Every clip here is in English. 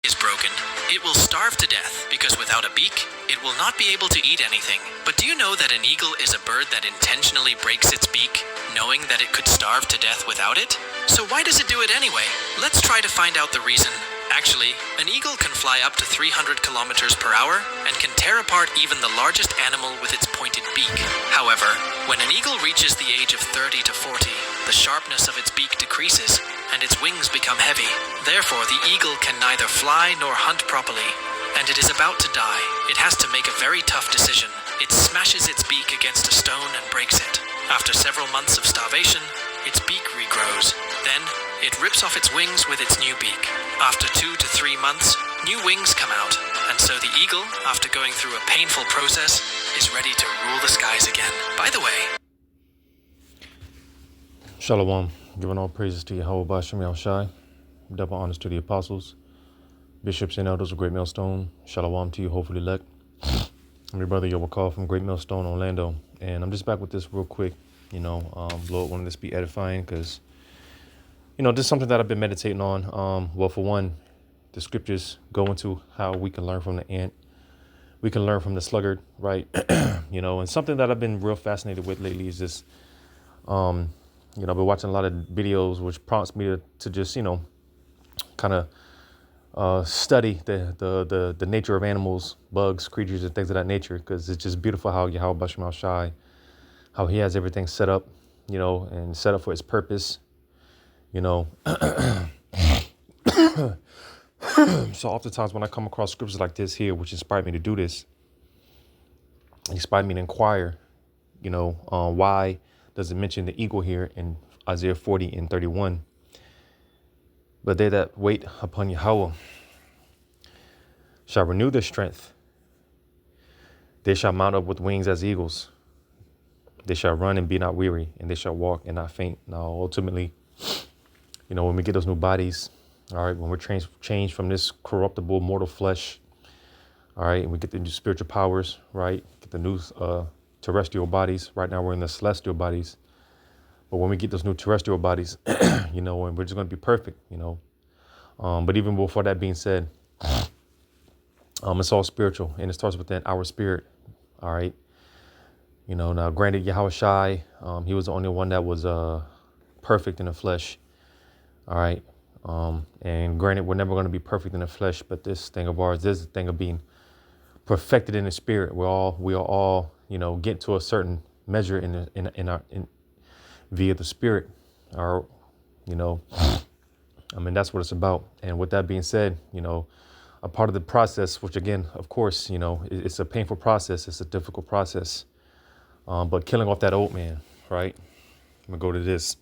is broken, it will starve to death because without a beak, it will not be able to eat anything. But do you know that an eagle is a bird that intentionally breaks its beak, knowing that it could starve to death without it? So why does it do it anyway? Let's try to find out the reason. Actually, an eagle can fly up to 300 kilometers per hour and can tear apart even the largest animal with its pointed beak. However, when an eagle reaches the age of 30 to 40, the sharpness of its beak decreases and its wings become heavy. Therefore, the eagle can neither fly nor hunt properly, and it is about to die. It has to make a very tough decision. It smashes its beak against a stone and breaks it. After several months of starvation, its beak regrows. Then, it rips off its wings with its new beak. After 2 to 3 months, new wings come out, and so the eagle, after going through a painful process, is ready to rule the skies again. By the way, Shalom, giving all praises to Yahweh Bashem Yahushai, double honors to the apostles, bishops and elders of Great Millstone. Shalom to you, hopefully elect. I'm your brother Yobakal from Great Millstone, Orlando, and I'm just back with this real quick. Lord wanted this to be edifying because, this is something that I've been meditating on. Well, for one, the scriptures go into how we can learn from the ant. We can learn from the sluggard, right? And something that I've been real fascinated with lately is this, I've been watching a lot of videos, which prompts me to just, kind of study the nature of animals, bugs, creatures, and things of that nature, because it's just beautiful how Yahweh Bashem Shai, how he has everything set up, and set up for its purpose, So oftentimes when I come across scriptures like this here, which inspired me to do this, inspired me to inquire, why does it mention the eagle here in Isaiah 40 and 31? But they that wait upon Yahweh shall renew their strength. They shall mount up with wings as eagles. They shall run and be not weary, and they shall walk and not faint. Now, ultimately, when we get those new bodies, all right, when we're changed from this corruptible mortal flesh, all right, and we get the new spiritual powers, right, get the new terrestrial bodies. Right now we're in the celestial bodies. But when we get those new terrestrial bodies, and we're just going to be perfect, But even before that being said, it's all spiritual, and it starts within our spirit, all right? Now granted, Yahweh Shai, he was the only one that was perfect in the flesh, all right? And granted, we're never going to be perfect in the flesh, but this thing of ours is the thing of being perfected in the spirit. We are all, get to a certain measure in via the spirit, or, that's what it's about. And with that being said, a part of the process, which again, of course, it's a painful process. It's a difficult process. But killing off that old man, right? I'm going to go to this.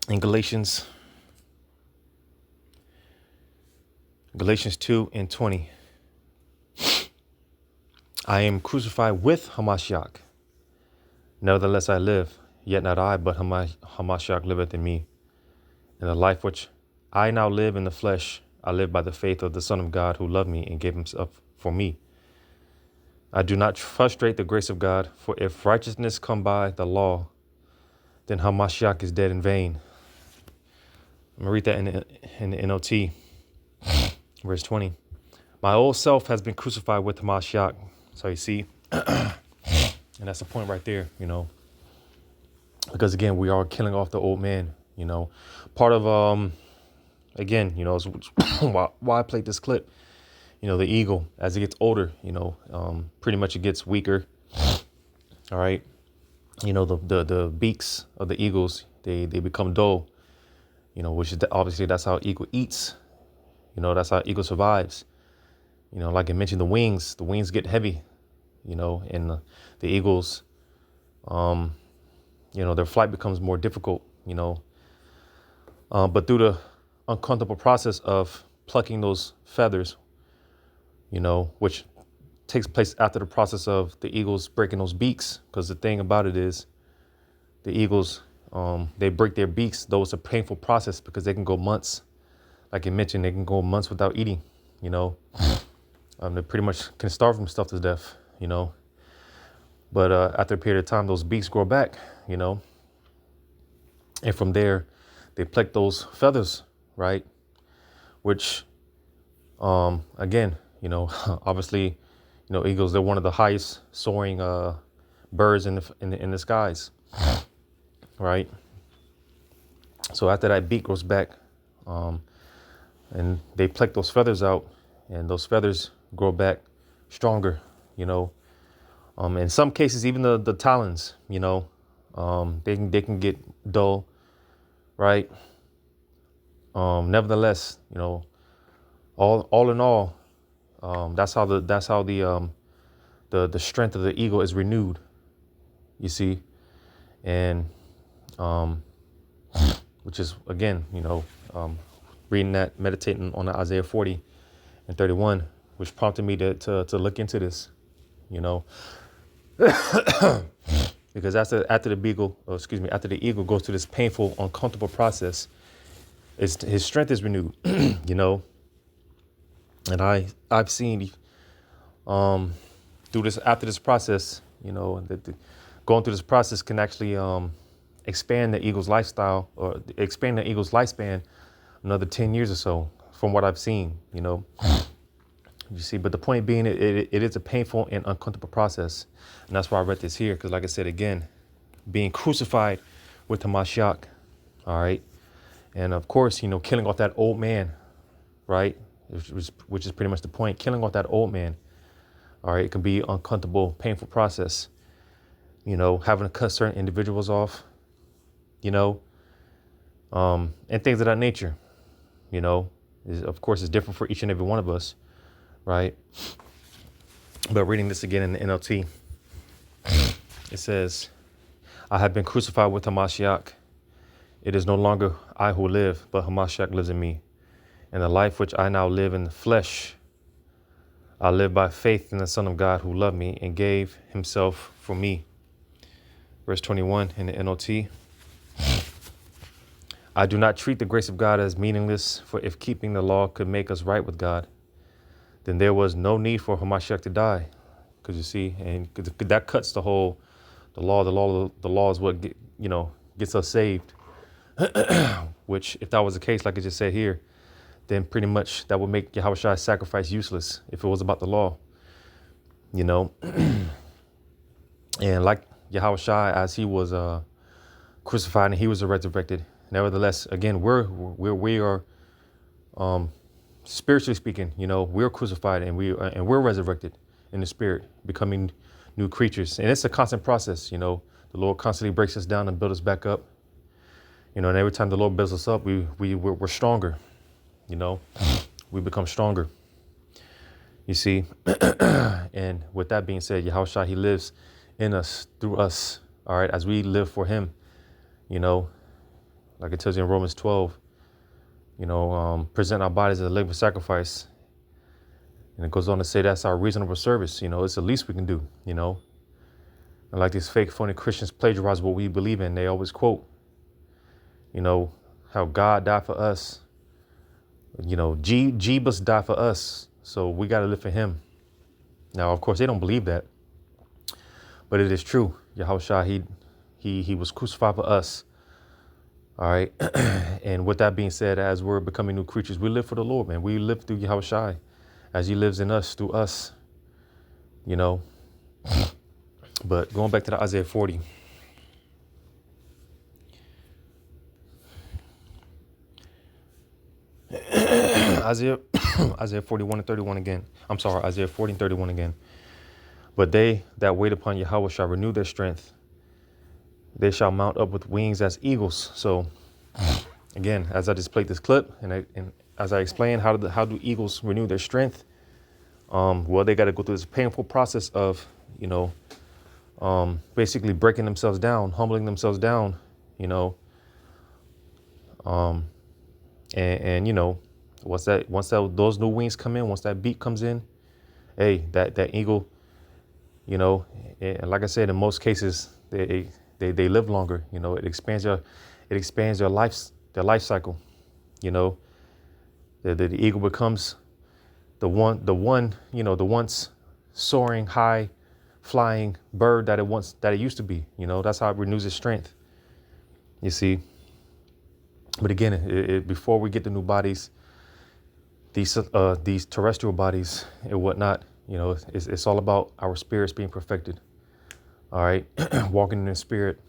In Galatians 2:20. I am crucified with Hamashiach. Nevertheless I live, yet not I, but Hamashiach liveth in me. And the life which I now live in the flesh, I live by the faith of the Son of God who loved me and gave himself for me. I do not frustrate the grace of God, for if righteousness come by the law, then Hamashiach is dead in vain. I'm going to read that in the NLT, verse 20. My old self has been crucified with Hamashiach. So you see, and that's the point right there, because again, we are killing off the old man, part of, again, is why I played this clip, the eagle, as it gets older, pretty much it gets weaker. All right. The beaks of the eagles, they become dull, which is obviously that's how eagle eats. That's how eagle survives. Like I mentioned, the wings get heavy, and the eagles, their flight becomes more difficult, but through the uncomfortable process of plucking those feathers, which takes place after the process of the eagles breaking those beaks. Because the thing about it is the eagles, they break their beaks, though it's a painful process because they can go months. Like I mentioned, they can go months without eating, they pretty much can starve themselves to death, but after a period of time, those beaks grow back, and from there they pluck those feathers, right? which, again, obviously, eagles, they're one of the highest soaring birds in the skies, right? So after that beak grows back, and they pluck those feathers out, and those feathers grow back stronger, in some cases, even the talons, they can get dull, right? Nevertheless, all in all, that's how the strength of the eagle is renewed, you see, and which is again, reading that, meditating on the Isaiah 40 and 31, which prompted me to look into this, because after the after the eagle goes through this painful, uncomfortable process, his strength is renewed, and I've seen through this after this process, that going through this process can actually expand the eagle's lifestyle or expand the eagle's lifespan another 10 years or so, from what I've seen, You see, but the point being, it is a painful and uncomfortable process. And that's why I read this here, because like I said, again, being crucified with the Mashiach, all right? And of course, killing off that old man, right? Which is pretty much the point, killing off that old man, all right? It can be an uncomfortable, painful process, having to cut certain individuals off, and things of that nature, of course, it's different for each and every one of us. Right. But reading this again in the NLT, it says, I have been crucified with Hamashiach. It is no longer I who live, but Hamashiach lives in me. And the life which I now live in the flesh, I live by faith in the Son of God who loved me and gave himself for me. Verse 21 in the NLT. I do not treat the grace of God as meaningless, for if keeping the law could make us right with God, then there was no need for Hamashiach to die. Because you see, and that cuts the law. The law is what gets us saved. Which, if that was the case, like I just said here, then pretty much that would make Yahweh's sacrifice useless if it was about the law. And like Yahweh, as he was crucified and he was resurrected, nevertheless, again, we are spiritually speaking, we're crucified and we're resurrected in the spirit, becoming new creatures. And it's a constant process. The Lord constantly breaks us down and builds us back up. And every time the Lord builds us up, we're stronger. We become stronger. You see, and with that being said, Yahushua, he lives in us, through us. All right, as we live for him, like it tells you in Romans 12. Present our bodies as a living sacrifice. And it goes on to say that's our reasonable service. It's the least we can do, And like these fake, phony Christians plagiarize what we believe in. They always quote, how God died for us. Jesus died for us. So we got to live for him. Now, of course, they don't believe that. But it is true. Yahushua, he was crucified for us. All right. And with that being said, as we're becoming new creatures, we live for the Lord, man. We live through Yahushua as he lives in us, through us, But going back to the Isaiah 40. Isaiah 41 and 31 again. I'm sorry, Isaiah 40 and 31 again. But they that wait upon Yahweh shall renew their strength. They shall mount up with wings as eagles. So, again, as I just played this clip, and as I explained, how do eagles renew their strength? Well, they got to go through this painful process of, basically breaking themselves down, humbling themselves down, and once those new wings come in, once that beak comes in, hey, that eagle, and like I said, in most cases, they live longer. It expands their life cycle. The eagle becomes the once soaring, high flying bird that it used to be. That's how it renews its strength. You see. But again, before we get the new bodies, these terrestrial bodies and whatnot. You know, it's all about our spirits being perfected. All right, walking in the spirit.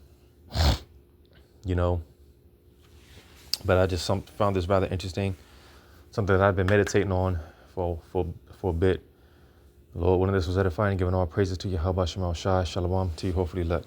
You know, but I just found this rather interesting. Something that I've been meditating on for a bit. Lord, when this was edifying, giving all praises to Yahweh Shema Shai, Shalom to you, hopefully let.